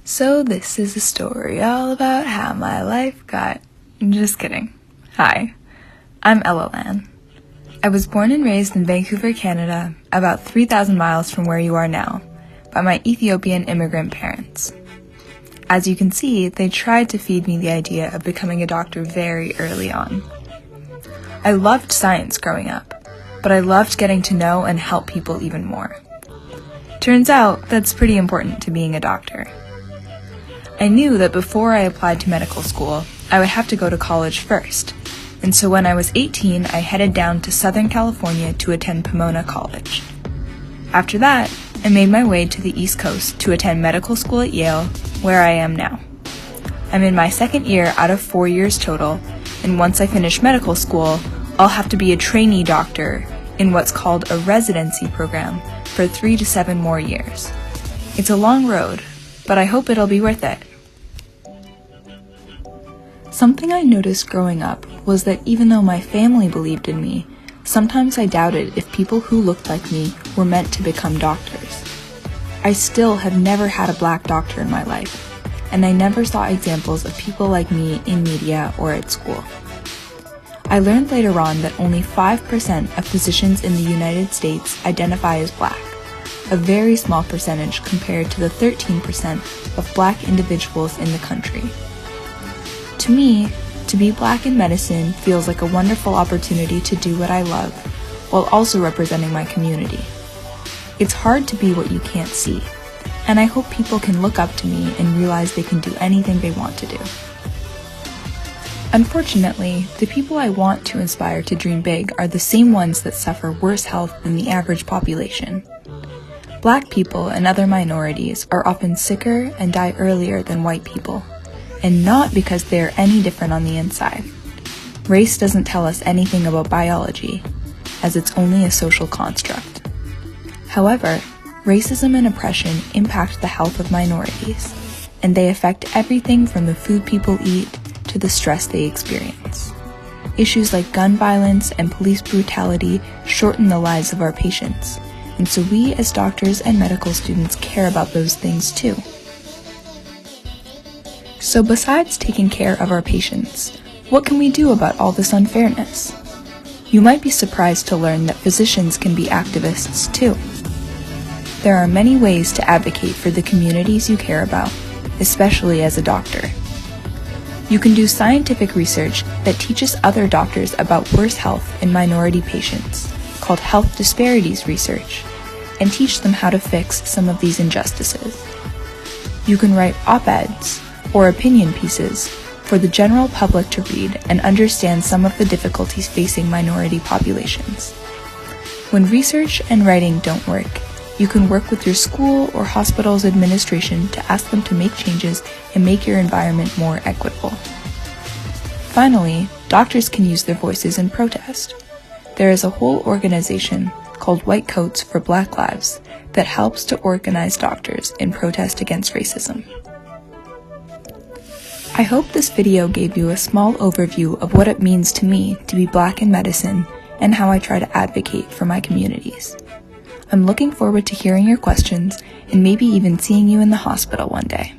So this is a story all about how my life got... Just kidding. Hi, I'm Ellelan. I was born and raised in Vancouver, Canada, about 3,000 miles from where you are now, by my Ethiopian immigrant parents. As you can see, they tried to feed me the idea of becoming a doctor very early on. I loved science growing up, but I loved getting to know and help people even more. Turns out that's pretty important to being a doctor. I knew that before I applied to medical school, I would have to go to college first, and so when I was 18, I headed down to Southern California to attend Pomona College. After that, I made my way to the East Coast to attend medical school at Yale, where I am now. I'm in my second year out of 4 years total, and once I finish medical school, I'll have to be a trainee doctor in what's called a residency program for 3 to 7 more years. It's a long road, but I hope it'll be worth it. Something I noticed growing up was that even though my family believed in me, sometimes I doubted if people who looked like me were meant to become doctors. I still have never had a black doctor in my life, and I never saw examples of people like me in media or at school. I learned later on that only 5% of physicians in the United States identify as black, a very small percentage compared to the 13% of black individuals in the country. To me, to be black in medicine feels like a wonderful opportunity to do what I love, while also representing my community. It's hard to be what you can't see, and I hope people can look up to me and realize they can do anything they want to do. Unfortunately, the people I want to inspire to dream big are the same ones that suffer worse health than the average population. Black people and other minorities are often sicker and die earlier than white people, and not because they are any different on the inside. Race doesn't tell us anything about biology, as it's only a social construct. However, racism and oppression impact the health of minorities, and they affect everything from the food people eat to the stress they experience. Issues like gun violence and police brutality shorten the lives of our patients, and so we as doctors and medical students care about those things too. So besides taking care of our patients, what can we do about all this unfairness? You might be surprised to learn that physicians can be activists too. There are many ways to advocate for the communities you care about, especially as a doctor. You can do scientific research that teaches other doctors about worse health in minority patients, called health disparities research, and teach them how to fix some of these injustices. You can write op-eds or opinion pieces for the general public to read and understand some of the difficulties facing minority populations. When research and writing don't work, you can work with your school or hospital's administration to ask them to make changes and make your environment more equitable. Finally, doctors can use their voices in protest. There is a whole organization called White Coats for Black Lives that helps to organize doctors in protest against racism. I hope this video gave you a small overview of what it means to me to be black in medicine and how I try to advocate for my communities. I'm looking forward to hearing your questions and maybe even seeing you in the hospital one day.